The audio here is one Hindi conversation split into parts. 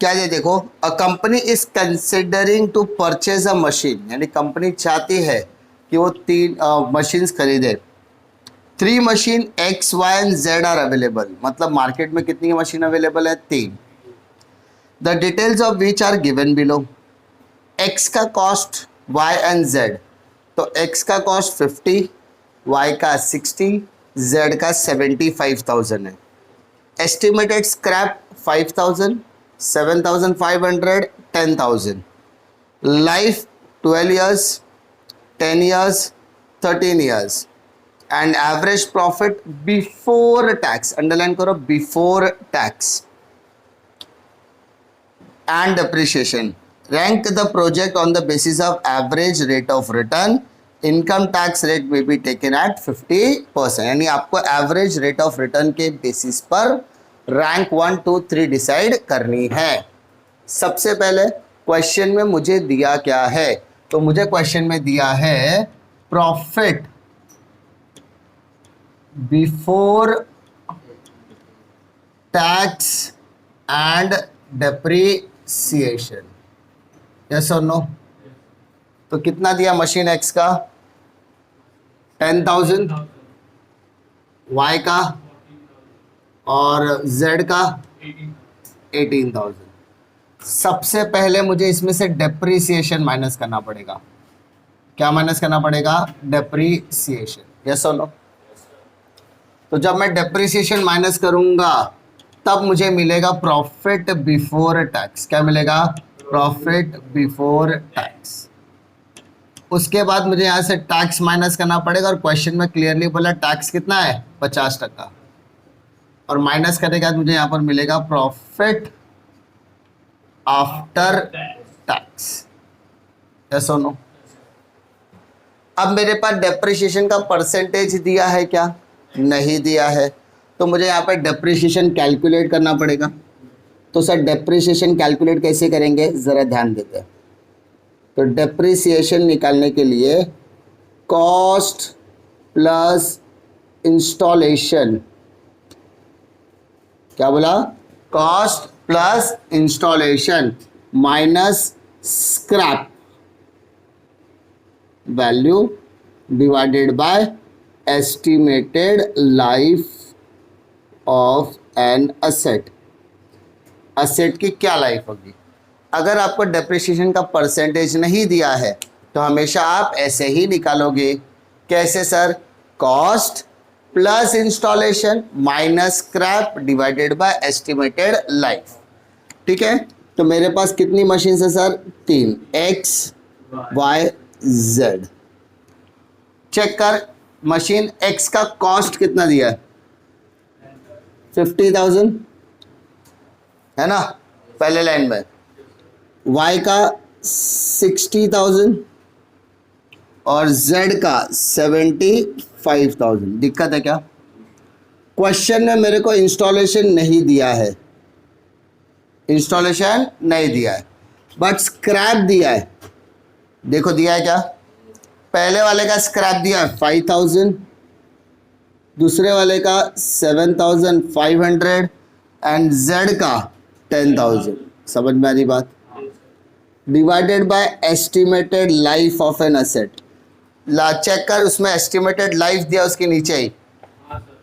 क्या है देखो, a company is considering to purchase a machine, यानी कंपनी चाहती है कि वो 3 मशीन्स खरीदे। 3 machine x y and z are available, मतलब मार्केट में कितनी मशीन अवेलेबल है? 3। The details of which are given below. X का कॉस्ट, वाई एंड जेड, तो एक्स का कॉस्ट 50, वाई का 60, जेड का 75,000 है। Estimated scrap 5,000, 7,500, 10,000। Life 12 years, 10 years, 13 years, and average profit before tax, underline करो, before tax and depreciation. Rank the project on the basis of average rate of return. Income tax rate may be taken at 50%, यानी आपको एवरेज रेट ऑफ रिटर्न के बेसिस पर रैंक 1, 2, 3 डिसाइड करनी है। सबसे पहले क्वेश्चन में मुझे दिया क्या है? तो मुझे क्वेश्चन में दिया है profit before tax and depreciation, yes और नो? तो कितना दिया मशीन एक्स का? 10,000, वाई का और जेड का 18,000। सबसे पहले मुझे इसमें से डेप्रीसिएशन माइनस करना पड़ेगा। क्या माइनस करना पड़ेगा? डेप्रीसिएशन, यस और नो? तो जब मैं डेप्रीसिएशन माइनस करूंगा तब मुझे मिलेगा प्रॉफिट बिफोर टैक्स। क्या मिलेगा? Profit before tax. उसके बाद मुझे यहां से टैक्स माइनस करना पड़ेगा, और क्वेश्चन में क्लियरली बोला टैक्स कितना है? 50%। और माइनस करने के बाद मुझे यहां पर मिलेगा प्रॉफिट आफ्टर टैक्स, यस और नो? अब मेरे पास डेप्रिसिएशन का परसेंटेज दिया है क्या? नहीं दिया है। तो मुझे यहाँ पर डेप्रिसिएशन कैलकुलेट करना पड़ेगा। तो सर डेप्रिसिएशन कैलकुलेट कैसे करेंगे, ज़रा ध्यान देते हैं। तो डेप्रिसिएशन निकालने के लिए कॉस्ट प्लस इंस्टॉलेशन, क्या बोला? Cost plus installation minus scrap value divided by estimated life of an asset. Asset की क्या लाइफ होगी? अगर आपको डेप्रिसिएशन का परसेंटेज नहीं दिया है तो हमेशा आप ऐसे ही निकालोगे। कैसे sir? Cost plus installation minus scrap divided by estimated life. ठीक है, तो मेरे पास कितनी मशीन है sir? 3, x y z. Check कर, मशीन एक्स का कॉस्ट कितना दिया है? 50,000 है ना पहले लाइन में। y का 60,000 और z का 75,000। दिक्कत है क्या? क्वेश्चन में मेरे को इंस्टॉलेशन नहीं दिया है, इंस्टॉलेशन नहीं दिया है, बट स्क्रैप दिया है। देखो दिया है क्या? पहले वाले का स्क्रैप दिया है 5,000, दूसरे वाले का 7,500 एंड z का 10,000। समझ में आ रही बात? Divided by estimated life of an asset. ला चेक कर, उसमें एस्टिमेटेड लाइफ दिया उसके नीचे ही।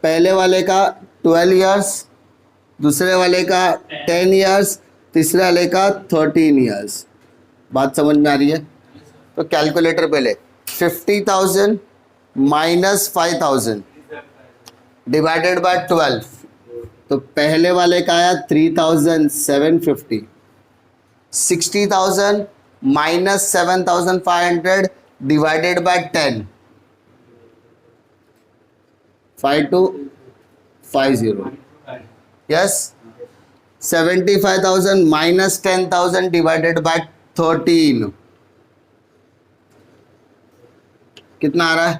पहले वाले का 12 इयर्स, दूसरे वाले का 10 इयर्स, तीसरे वाले का 13 इयर्स। बात समझ में आ रही है? तो कैलकुलेटर पे ले, 50,000 माइनस 5,000 डिवाइडेड बाय 12। तो पहले वाले का आया 3,750। 60,000 minus 7,500 divided by 10, 5250। Yes, 75,000 minus 10,000 divided by 13, कितना आ रहा है?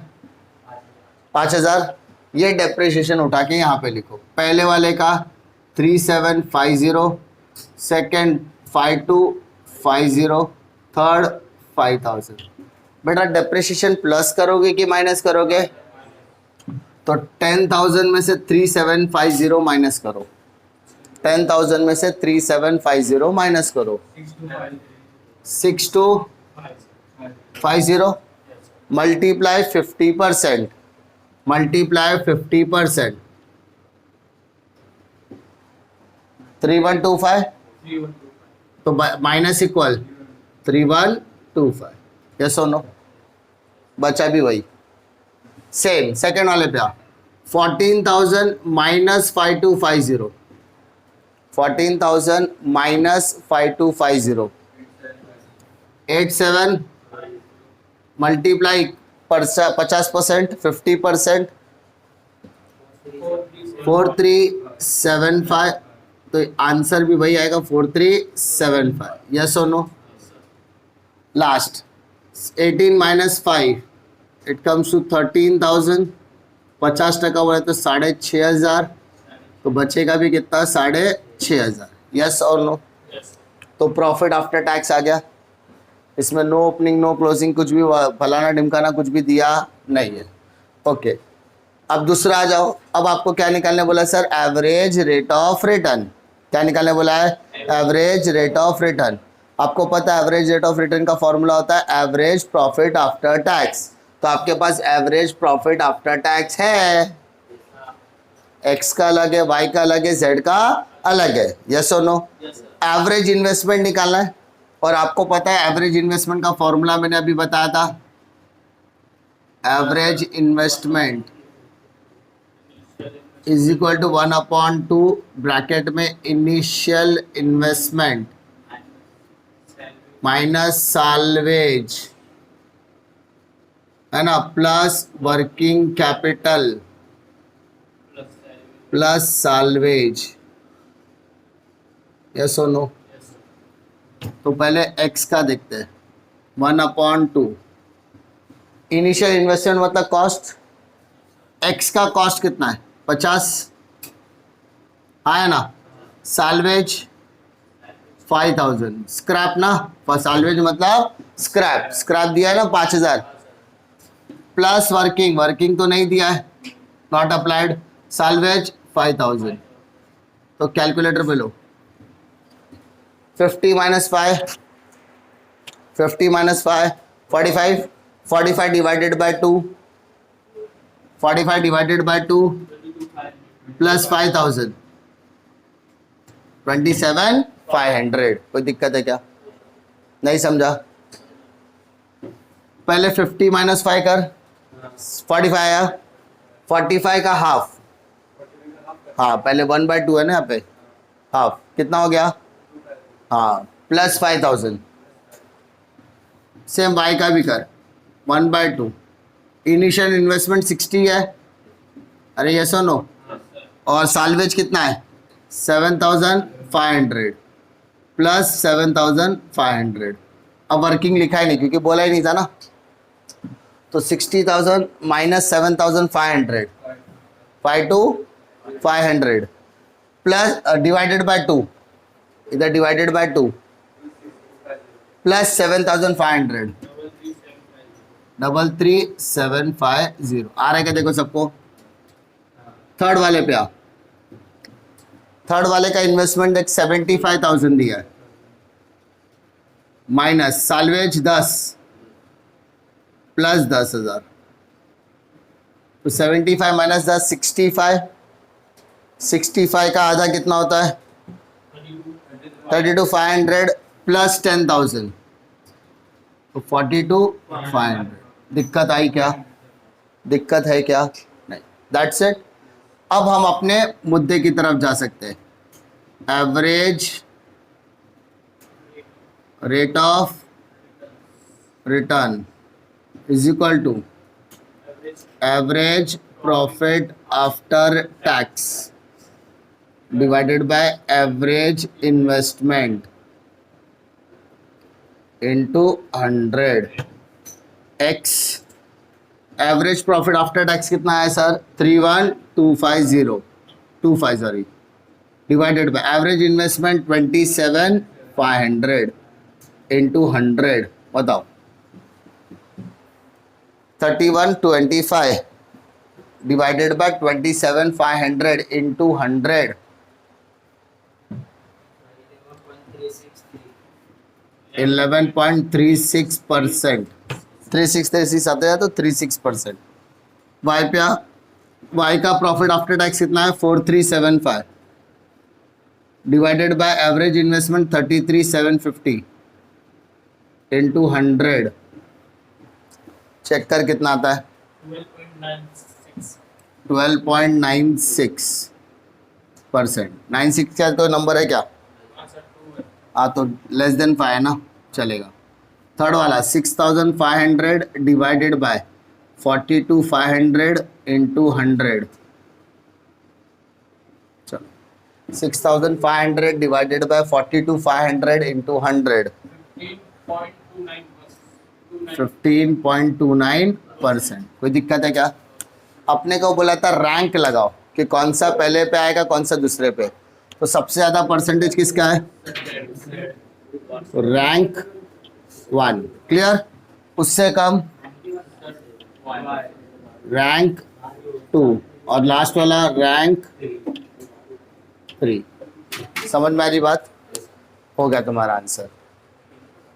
5,000। ये डेप्रिसिएशन उठा के यहाँ पे लिखो। पहले वाले का 3,750, सेकेंड 5,250, थर्ड 5,000। बेटा डेप्रिसिएशन प्लस करोगे कि माइनस करोगे? तो 10,000 में से 3,750 माइनस करो, 10,000 में से 3750 माइनस करो, 6250 मल्टीप्लाई 50%, मल्टीप्लाई 50%, 3125, तो माइनस इक्वल 3125, यस और नो, बचा भी वही। सेम सेकेंड वाले पे आ, 14,000 माइनस 5250, 14,000 माइनस 5250, 87 मल्टीप्लाई 50%, 50%, 4375, तो आंसर भी वही आएगा 4375, यस और no. Last 18 minus 5, it comes to 13,000, 50% हुआ है तो 6,500, तो बचेगा भी कितना 6,500, यस और नो। तो प्रॉफिट आफ्टर टैक्स आ गया, इसमें नो ओपनिंग नो क्लोजिंग कुछ भी फलाना ढिमकाना कुछ भी दिया नहीं है। ओके, अब दूसरा आ जाओ। अब आपको क्या निकालने बोला sir? Average rate of return. क्या निकालने बोला है? Average rate of return. आपको पता है एवरेज रेट ऑफ रिटर्न का फॉर्मूला होता है एवरेज प्रॉफिट आफ्टर टैक्स। तो आपके पास एवरेज प्रॉफिट आफ्टर टैक्स है, एक्स का अलग है, वाई का अलग है, जेड का अलग है, यस और नो। एवरेज इन्वेस्टमेंट निकालना है, और आपको पता है एवरेज इन्वेस्टमेंट का फॉर्मूला मैंने अभी बताया था, average investment is equal to 1/2 bracket में इनिशियल इन्वेस्टमेंट माइनस साल्वेज, है ना, plus working capital plus salvage, yes और नो। तो पहले x का देखते हैं, 1/2 इनिशियल इन्वेस्टमेंट मतलब कॉस्ट, x का कॉस्ट कितना है 50, आया ना, साल्वेज 5,000, स्क्रैप ना, साल्वेज मतलब स्क्रैप, स्क्रैप दिया है ना 5,000, प्लस वर्किंग, वर्किंग तो नहीं दिया है, नॉट अप्लाइड, साल्वेज 5,000। तो कैलकुलेटर पे लो, 50 minus 5, 50 minus 5 45, 45 divided by 2, 45 divided by 2 plus 5,000, 27,500। कोई दिक्कत है क्या? नहीं समझा? पहले 50 माइनस 5 कर, 45 आया, 45 का हाफ, हाँ पहले 1/2 है ना यहाँ पे, हाफ कितना हो गया, हाँ प्लस 5,000। सेम वाई का भी कर, 1/2, इनिशियल इन्वेस्टमेंट 60 है, अरे यस और नो, और साल्वेज कितना है 7,500 प्लस 7,500। अब वर्किंग लिखा ही नहीं क्योंकि बोला ही नहीं था ना, तो 60,000 माइनस 7,500, 5,500 प्लस डिवाइडेड बाय 2, इधर डिवाइडेड बाय 2 प्लस 7,500, 33,750। आ रहा है क्या देखो सबको? थर्ड वाले पे आ, थर्ड वाले का इन्वेस्टमेंट एक 75,000 दिया है, माइनस साल्वेज 10 प्लस 10,000, तो 75 माइनस 10 65, 65 का आधा कितना होता है 32,500 प्लस 10,000, तो 42,500। दिक्कत आई क्या? दिक्कत है क्या? नहीं, दैट्स इट। अब हम अपने मुद्दे की तरफ जा सकते हैं। Average rate of return is equal to average profit after tax divided by average investment into 100 x. Average profit after tax कितना है sir? 31,250 sorry, divided by average investment 27,500 into 100, बताओ 31,25 डिवाइडेड बाय 27,500 इंटू 100, 11.36%, 3636 आता है तो 36%। वाई पे वाई का प्रॉफिट आफ्टर टैक्स कितना है 4375 divided by average investment 33750 into 100, check कर कितना आता है 12.96%। 96 का तो नंबर है क्या? हाँ तो लेस देन 5 है ना, चलेगा। थर्ड वाला 6500 डिवाइडेड बाय 42500 इंटू 100, चलो 6500 डिवाइडेड बाय 42500 इंटू 100, 15.29%। कोई दिक्कत है क्या? अपने को बोला था रैंक लगाओ कि कौन सा पहले पे आएगा कौन सा दूसरे पे, तो सबसे ज्यादा परसेंटेज किसका है? Rank 1, clear. उससे कम रैंक 2 और लास्ट वाला रैंक 3। समझ में आ रही बात? हो गया तुम्हारा आंसर।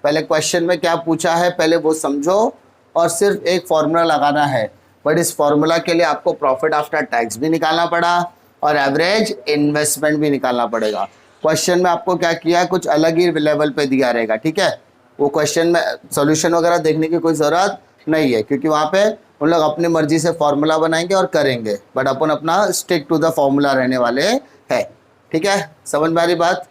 पहले क्वेश्चन में क्या पूछा है पहले वो समझो, और सिर्फ एक फॉर्मूला लगाना है, बट इस फॉर्मूला के लिए आपको प्रॉफिट आफ्टर टैक्स भी निकालना पड़ा और एवरेज इन्वेस्टमेंट भी निकालना पड़ेगा। क्वेश्चन में आपको क्या किया, कुछ अलग ही लेवल पे दिया रहेगा, ठीक है। वो क्वेश्चन में सॉल्यूशन वगैरह देखने की कोई ज़रूरत नहीं है, क्योंकि वहाँ पे उन लोग अपनी मर्जी से फॉर्मूला बनाएंगे और करेंगे, बट अपन अपना स्टिक टू द फॉर्मूला रहने वाले हैं, ठीक है। समझ में आ रही बात?